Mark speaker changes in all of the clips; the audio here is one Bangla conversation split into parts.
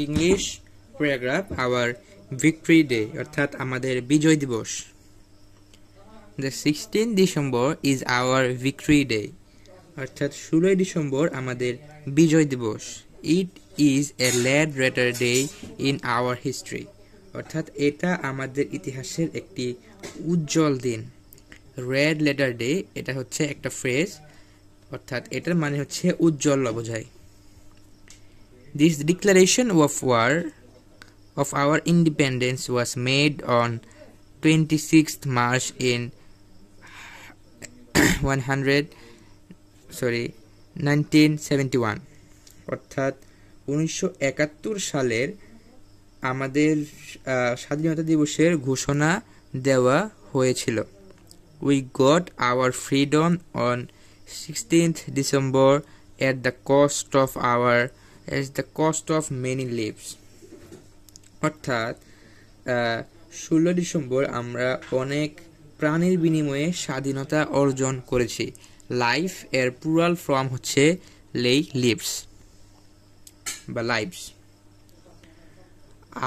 Speaker 1: English paragraph our victory day অর্থাৎ আমাদের বিজয় দিবস। The 16th December is our victory day অর্থাৎ 16 ডিসেম্বর আমাদের বিজয় দিবস। It is a red letter day in our history অর্থাৎ এটা আমাদের ইতিহাসের একটি উজ্জ্বল দিন। রেড লেটার ডে এটা হচ্ছে একটা ফ্রেজ অর্থাৎ এটার মানে হচ্ছে উজ্জ্বল বোঝায়। This declaration of war of our independence was made on 26th March in 1971 অর্থাৎ 1971 সালের আমাদের স্বাধীনতা দিবসের ঘোষণা দেওয়া হয়েছিল। We got our freedom on 16th December at the cost of many lives অর্থাৎ 16 ডিসেম্বর আমরা অনেক প্রাণের বিনিময়ে স্বাধীনতা অর্জন করেছি। লাইফ এর প্লুরাল ফর্ম হচ্ছে লিভস বা lives.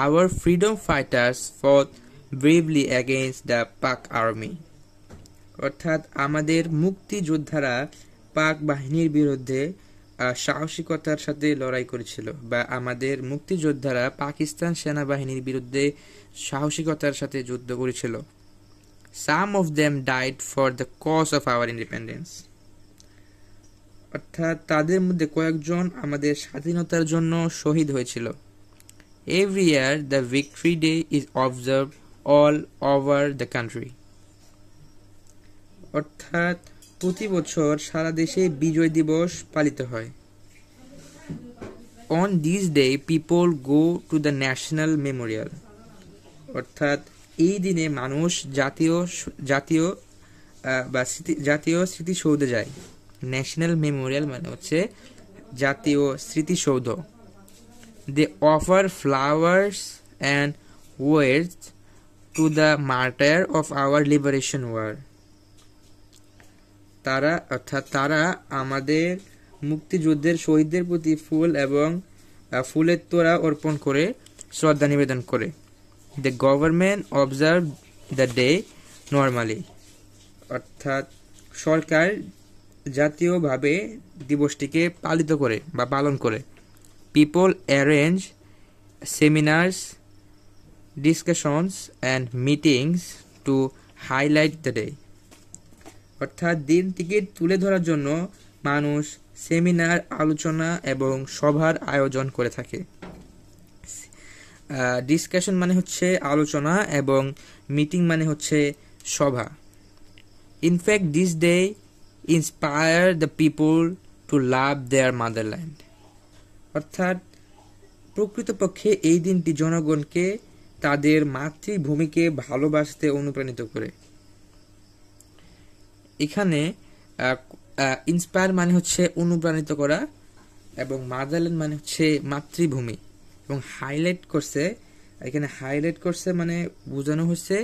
Speaker 1: Our freedom fighters fought bravely against the Pak army অর্থাৎ আমাদের মুক্তিযোদ্ধারা পাক বাহিনীর বিরুদ্ধে সাহসিকতার সাথে লড়াই করেছিল বা আমাদের মুক্তিযোদ্ধারা পাকিস্তান সেনাবাহিনীর বিরুদ্ধে সাহসিকতার সাথে যুদ্ধ করেছিল। Some of them died for the cause of our independence অর্থাৎ তাদের মধ্যে কয়েকজন আমাদের স্বাধীনতার জন্য শহীদ হয়েছিল। Every year the victory day is observed all over the country অর্থাৎ প্রতি বছর সারা দেশে বিজয় দিবস পালিত হয়। On this day people go to the national memorial অর্থাৎ এই দিনে মানুষ জাতীয় স্মৃতিসৌধে যায়। ন্যাশনাল মেমোরিয়াল মানে হচ্ছে জাতীয় স্মৃতিসৌধ। They offer flowers and words to the martyr of our liberation war তারা আমাদের মুক্তিযুদ্ধের শহীদদের প্রতি ফুল এবং ফুলের তোড়া অর্পণ করে শ্রদ্ধা নিবেদন করে। The government observe the day normally অর্থাৎ সরকার জাতীয়ভাবে দিবসটিকে পালিত করে বা পালন করে। People arrange seminars, discussions and meetings to highlight the day অর্থাৎ দিনটিকে তুলে ধরার জন্য মানুষ সেমিনার, আলোচনা এবং সভার আয়োজন করে থাকে। ডিসকাশন মানে হচ্ছে আলোচনা এবং মিটিং মানে হচ্ছে সভা। In fact, this day inspire the people to love their motherland অর্থাৎ প্রকৃতপক্ষে এই দিনটি জনগণকে তাদের মাতৃভূমিকে ভালোবাসতে অনুপ্রাণিত করে। এখানে ইন্সপায়ার মানে হচ্ছে অনুপ্রাণিত করা এবং মাদারল্যান্ড মানে হচ্ছে মাতৃভূমি এবং হাইলাইট করছে মানে বোঝানো হচ্ছে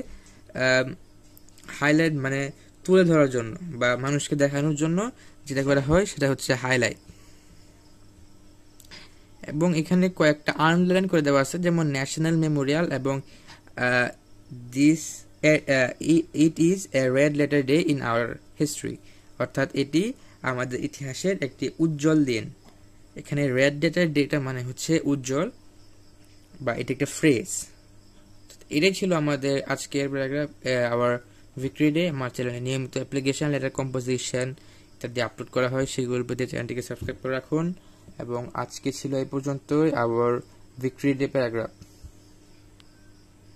Speaker 1: হাইলাইট মানে তুলে ধরার জন্য বা মানুষকে দেখানোর জন্য যেটা করা হয় সেটা হচ্ছে হাইলাইট। এবং এখানে কয়েকটা আন্ডারলাইন করে দেওয়া আছে যেমন ন্যাশনাল মেমোরিয়াল এবং it is a red letter day in our history অর্থাৎ এটি আমাদের ইতিহাসের একটি উজ্জ্বল দিন। এখানে রেড লেটার ডেটা মানে হচ্ছে উজ্জ্বল বা এটা একটা ফ্রেজ। এটাই ছিল আমাদের আজকের প্যারাগ্রাফ আওয়ার ভিক্টরি ডে। আমার চ্যানেলে নিয়মিত অ্যাপ্লিকেশন, লেটার কম্পোজিশন ইত্যাদি আপলোড করা হয়, সেগুলোর প্রতি চ্যানেলটিকে সাবস্ক্রাইব করে রাখুন। এবং আজকে ছিল এই পর্যন্তই আওয়ার ভিক্টরি ডে প্যারাগ্রাফ।